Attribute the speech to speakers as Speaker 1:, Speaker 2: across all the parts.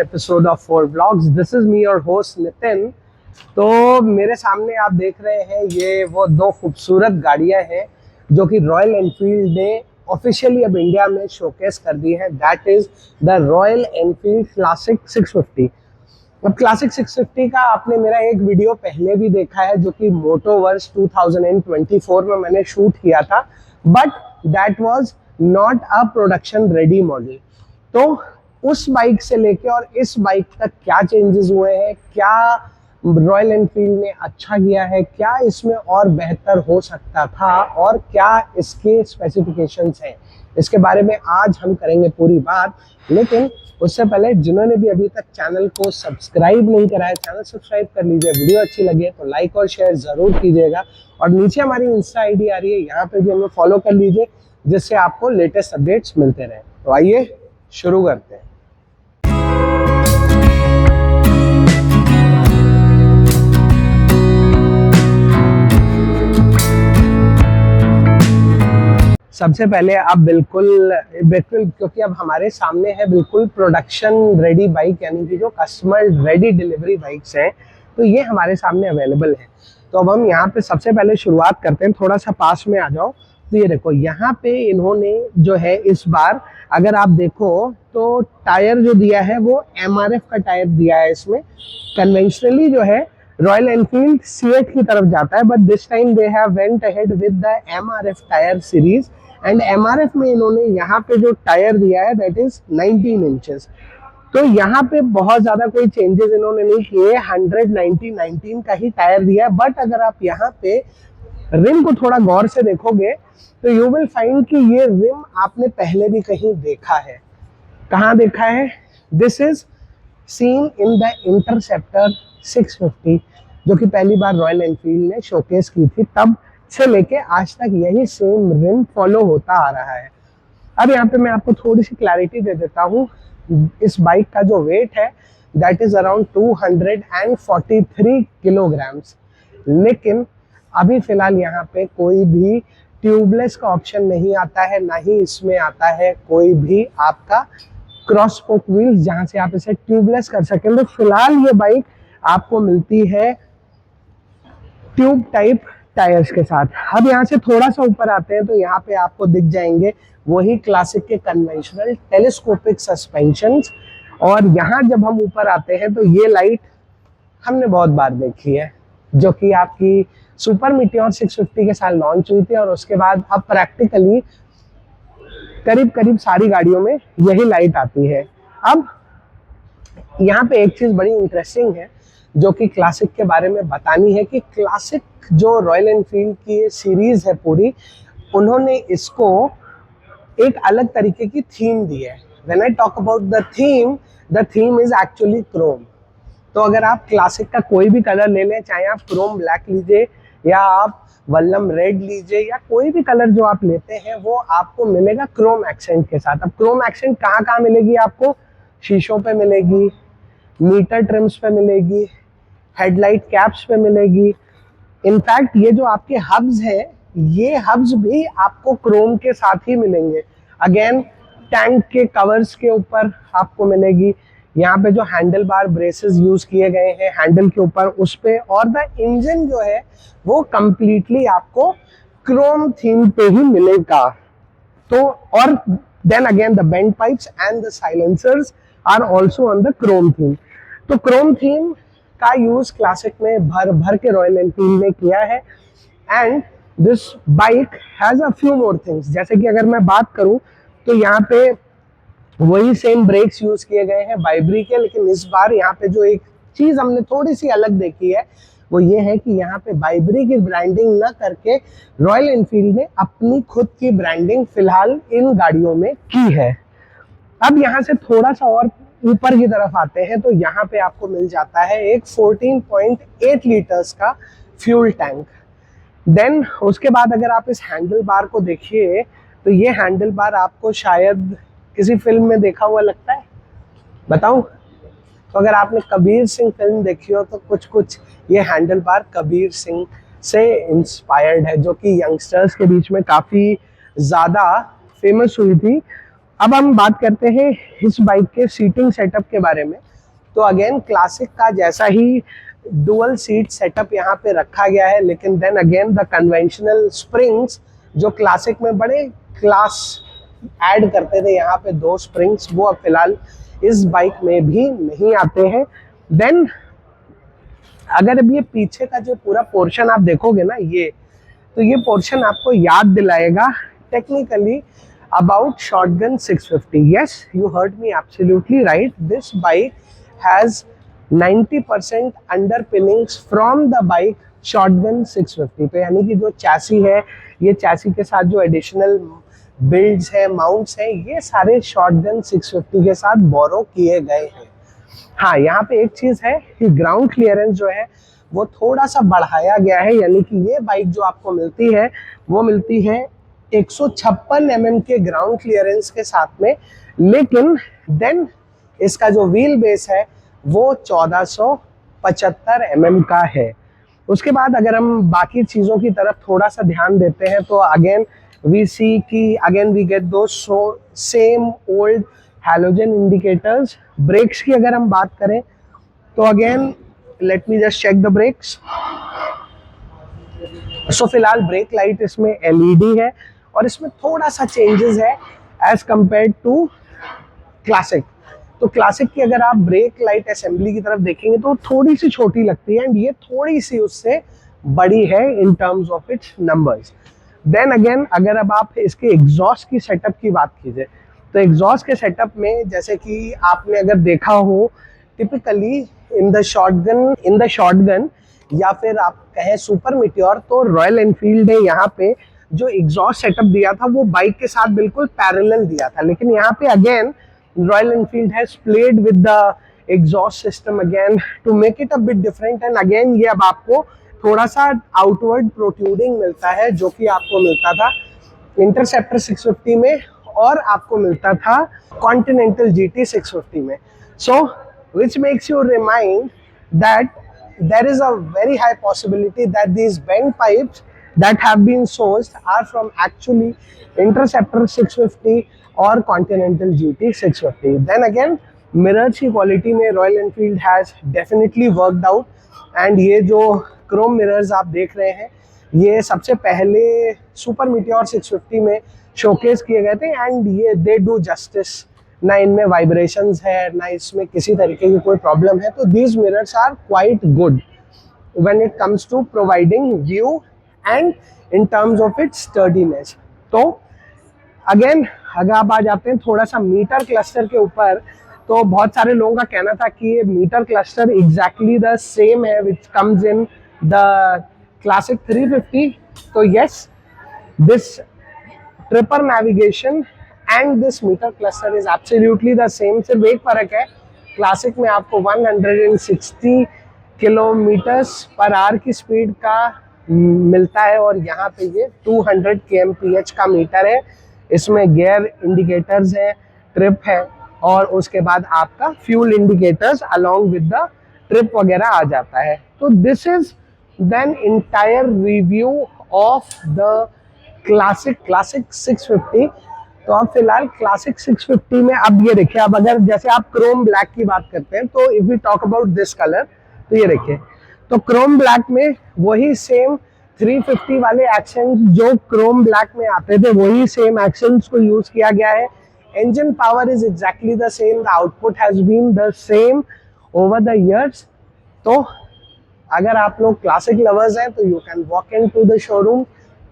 Speaker 1: Episode of four blogs. This is मी और host Nitin. तो मेरे सामने आप देख रहे हैं ये वो दो खूबसूरत गाड़ियां हैं जो कि रॉयल एनफील्ड ने ऑफिशियली अब इंडिया में शोकेस कर दी है। That is the royal Enfield classic 650। अब क्लासिक 650 का आपने मेरा एक वीडियो पहले भी देखा है जो कि मोटो वर्स 2024 में मैंने शूट किया था, but that was not a production ready model. तो उस बाइक से लेके और इस बाइक तक क्या चेंजेस हुए हैं, क्या रॉयल एनफील्ड ने अच्छा किया है, क्या इसमें और बेहतर हो सकता था और क्या इसके स्पेसिफिकेशंस हैं, इसके बारे में आज हम करेंगे पूरी बात। लेकिन उससे पहले जिन्होंने भी अभी तक चैनल को सब्सक्राइब नहीं करा है, चैनल सब्सक्राइब कर लीजिए। वीडियो अच्छी लगे तो लाइक और शेयर जरूर कीजिएगा और नीचे हमारी इंस्टा आईडी आ रही है, यहाँ पे भी हमें फॉलो कर लीजिए जिससे आपको लेटेस्ट अपडेट्स मिलते रहे। तो आइए शुरू करते हैं। सबसे पहले अब बिल्कुल क्योंकि अब हमारे सामने है बिल्कुल प्रोडक्शन रेडी बाइक, यानी कि जो कस्टमर रेडी डिलीवरी बाइक्स हैं, तो ये हमारे सामने अवेलेबल है। तो अब हम यहाँ पे सबसे पहले शुरुआत करते हैं। थोड़ा सा पास में आ जाओ तो ये देखो, यहाँ पे इन्होंने जो है इस बार अगर आप देखो तो टायर जो दिया है वो MRF का टायर दिया है। इसमें कन्वेंशनली जो है रॉयल एनफील्ड C8 की तरफ जाता है, but this time they have went ahead with the MRF tyre series and MRF में इन्होंने यहाँ पे जो टायर दिया है दैट इज 19 इंचेस। तो यहाँ पे बहुत ज्यादा कोई चेंजेस इन्होंने नहीं किए, 119 का ही टायर दिया है। बट अगर आप यहाँ पे रिम को थोड़ा गौर से देखोगे तो यू विल फाइंड कि ये रिम आपने पहले भी कहीं देखा है। कहाँ देखा है? This is seen in the interceptor 650 जो कि पहली बार रॉयल एनफील्ड ने शोकेस की थी, तब से लेके आज तक यही सेम रिम फॉलो होता आ रहा है। अब यहाँ पे मैं आपको थोड़ी सी क्लैरिटी दे देता हूँ। इस बाइक का जो वेट है दैट इज अराउंड 243 किलोग्राम्स, लेकिन अभी फिलहाल यहाँ पे कोई भी ट्यूबलेस का ऑप्शन नहीं आता है, ना ही इसमें आता है कोई भी आपका क्रॉस स्पोक व्हील्स जहां से आप इसे ट्यूबलेस कर सकें। तो फिलहाल ये बाइक आपको मिलती है ट्यूब टाइप टायर्स के साथ। अब यहाँ से थोड़ा सा ऊपर आते हैं तो यहाँ पे आपको दिख जाएंगे वही क्लासिक के कन्वेंशनल टेलीस्कोपिक सस्पेंशंस। और यहाँ जब हम ऊपर आते हैं तो ये लाइट हमने बहुत बार देखी है, जो कि आपकी सुपर मीटियोर 650 के साथ लॉन्च हुई थी और उसके बाद अब प्रैक्टिकली करीब सारी गाड़ियों में यही लाइट आती है। अब यहाँ पे एक चीज बड़ी इंटरेस्टिंग है जो कि क्लासिक के बारे में बतानी है कि क्लासिक जो रॉयल एनफील्ड की सीरीज है पूरी, उन्होंने इसको एक अलग तरीके की थीम दी है। When I talk about the theme is actually Chrome. तो अगर आप क्लासिक का कोई भी कलर ले लें, चाहे आप क्रोम ब्लैक लीजिए या आप वल्लम रेड लीजिए या कोई भी कलर जो आप लेते हैं, वो आपको मिलेगा क्रोम एक्सेंट के साथ। अब क्रोम एक्सेंट कहाँ मिलेगी आपको? शीशों पे मिलेगी, मीटर ट्रिम्स पे मिलेगी, हेडलाइट कैप्स पे मिलेगी। इनफैक्ट ये जो आपके हब्स हैं, ये हब्स भी आपको क्रोम के साथ ही मिलेंगे। अगेन टैंक के कवर्स के ऊपर आपको मिलेगी। यहाँ पे जो हैंडल बार ब्रेसेस यूज किए गए हैं हैंडल के ऊपर, उस पे, और द इंजन जो है वो कंप्लीटली आपको क्रोम थीम पे ही मिलेगा। तो और then again the bend pipes and the silencers are also on the chrome theme. तो क्रोम थीम का यूज क्लासिक में भर के रॉयल एनफील्ड ने किया है। And this bike has a few more things, जैसे कि अगर मैं बात करूं तो यहाँ पे वही सेम ब्रेक्स यूज किए गए हैं वाइब्री के, लेकिन इस बार यहाँ पे जो एक चीज हमने थोड़ी सी अलग देखी है वो ये है कि यहाँ पे वाइब्री की ब्रांडिंग न करके रॉयल एनफील्ड ने अपनी खुद की ब्रांडिंग फिलहाल इन गाड़ियों में की है। अब यहाँ से थोड़ा सा और ऊपर की तरफ आते हैं तो यहाँ पे आपको मिल जाता है एक 14.8 लीटर्स का फ्यूल टैंक। देन उसके बाद अगर आप इस हैंडल बार को देखिए तो ये हैंडल बार आपको शायद किसी फिल्म में देखा हुआ लगता है, बताऊं? तो अगर आपने कबीर सिंह फिल्म देखी हो तो कुछ ये हैंडल बार कबीर सिंह से इंस्पायर्ड है, जो कि यंगस्टर्स के बीच में काफी ज्यादा फेमस हुई थी। अब हम बात करते हैं इस बाइक के सीटिंग सेटअप के बारे में। तो अगेन क्लासिक का जैसा ही डुअल सीट सेटअप यहाँ पे रखा गया है, लेकिन then again the conventional springs जो क्लासिक में बड़े क्लास ऐड करते थे, यहाँ पे 2 स्प्रिंग्स, वो अब फिलहाल इस बाइक में भी नहीं आते हैं। देन अगर अब ये पीछे का जो पूरा पोर्शन आप देखोगे ना, तो ये पोर्शन आपको याद दिलाएगा technically about shotgun 650. Yes, you heard me absolutely right. This bike has 90% underpinnings from the bike shotgun 650 पे, यानी कि जो चैसी है, ये चैसी के साथ जो एडिशनल बिल्ड्स है, माउंट्स हैं, ये सारे शॉटगन 650 के साथ बोरो किए गए हैं। हाँ, यहाँ पे एक चीज है कि ग्राउंड क्लियरेंस जो है वो थोड़ा सा बढ़ाया गया है, यानी कि ये बाइक जो आपको मिलती है वो मिलती है 156 mm के ग्राउंड क्लियरेंस के साथ में, लेकिन देन इसका जो व्हील बेस है वो 1475 mm का है। उसके बाद अगर हम बाकी चीज़ों की तरफ थोड़ा सा ध्यान देते हैं तो अगेन वी सी की again we get those same old halogen indicators. Brakes की अगर हम बात करें तो again let me just check the brakes. So फिलहाल ब्रेक लाइट इसमें एलईडी है और इसमें थोड़ा सा चेंजेस है एज कंपेयर टू क्लासिक। तो क्लासिक की अगर आप ब्रेक लाइट असेंबली की तरफ देखेंगे तो थोड़ी सी छोटी लगती है एंड ये थोड़ी सी उससे बड़ी है in terms of its numbers. Then again अगर अब आप इसके एग्जॉस्ट की सेटअप की बात कीजिए तो एग्जॉस्ट के सेटअप में जैसे कि आपने अगर देखा हो टिपिकली इन द शॉटगन या फिर आप कहें सुपर मीटियोर, तो रॉयल एनफील्ड ने यहाँ पे जो एग्जॉस्ट सेटअप दिया था वो बाइक के साथ बिल्कुल पैरेलल दिया था, लेकिन यहाँ पे again Royal Enfield has played with the exhaust system again to make it a bit different and again ये अब आपको थोड़ा सा आउटवर्ड प्रोट्रूडिंग मिलता है जो कि आपको मिलता था इंटरसेप्टर 650 में और आपको मिलता था कॉन्टिनेंटल GT 650 में। सो which makes you remind that there is a very high possibility that these bent pipes that have been sourced are from actually Interceptor 650 or Continental GT 650. Then again mirrors की quality में Royal Enfield has definitely worked out and ये जो Chrome mirrors आप देख रहे हैं ये सबसे पहले सुपर मीटियोर 650 में शोकेस किए गए थे एंड ये दे डू जस्टिस, ना इनमें वाइब्रेशंस है ना इसमें किसी तरीके की कोई प्रॉब्लम है। तो these mirrors are quite good when it comes to providing view and in terms of its sturdiness. तो अगेन अगर आप आ जाते हैं थोड़ा सा मीटर क्लस्टर के ऊपर, तो बहुत सारे लोगों का कहना था कि ये meter cluster exactly the same है which comes in the classic 350। तो yes, this tripper navigation and this meter cluster is absolutely the same. सिर्फ एक फर्क है, क्लासिक में आपको 160 किलोमीटर्स पर आवर की स्पीड का मिलता है और यहाँ पे ये 200 kmph का मीटर है। इसमें गियर इंडिकेटर्स है, ट्रिप है और उसके बाद आपका fuel indicators along with the trip वगैरह आ जाता है। तो this is then entire review of the classic 650। तो अब फिलहाल क्लासिक 650 में अब ये देखिए, अब अगर जैसे आप क्रोम ब्लैक की बात करते हैं तो if we talk about this colour, तो ये देखिए, तो क्रोम ब्लैक में वही सेम 350 वाले एक्शंस जो क्रोम ब्लैक में आते थे वही सेम एक्शंस को यूज किया गया है। Engine power is exactly the same, the output has been the same over the years. तो अगर आप लोग क्लासिक लवर्स हैं तो you can walk into the showroom,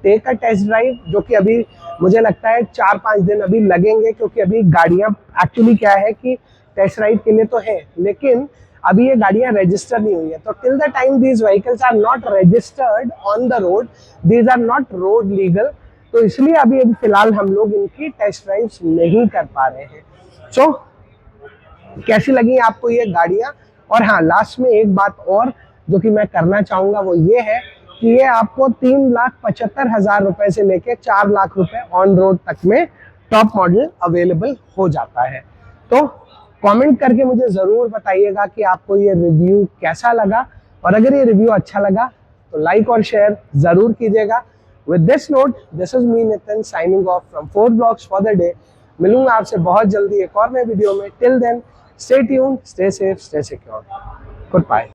Speaker 1: take a test drive, जो कि अभी मुझे लगता है 4-5 दिन अभी लगेंगे क्योंकि अभी गाड़ियां एक्चुअली क्या है कि टेस्ट राइड के लिए तो है लेकिन अभी ये गाड़ियां रजिस्टर नहीं हुई है। तो till the time these vehicles are not registered on the road, these are not road legal, तो इसलिए अभी फिलहाल हम लोग इनकी टेस्ट ड्राइव्स नहीं कर पा रहे हैं। सो कैसी लगी आपको ये गाड़ियां? और हाँ, लास्ट में एक बात और जो कि मैं करना चाहूंगा वो ये है कि ये आपको 3,75,000 रुपए से लेके 4 लाख रुपए ऑन रोड तक में टॉप मॉडल अवेलेबल हो जाता है। तो कमेंट करके मुझे ज़रूर बताइएगा कि आपको ये रिव्यू कैसा लगा और अगर ये रिव्यू अच्छा लगा तो लाइक और शेयर ज़रूर कीजिएगा। With this note, this is me Nitin signing off from 4 blogs for the day. मिलूंगा आपसे बहुत जल्दी एक और नए वीडियो में। Till then stay tuned, stay safe, stay secure. Good bye.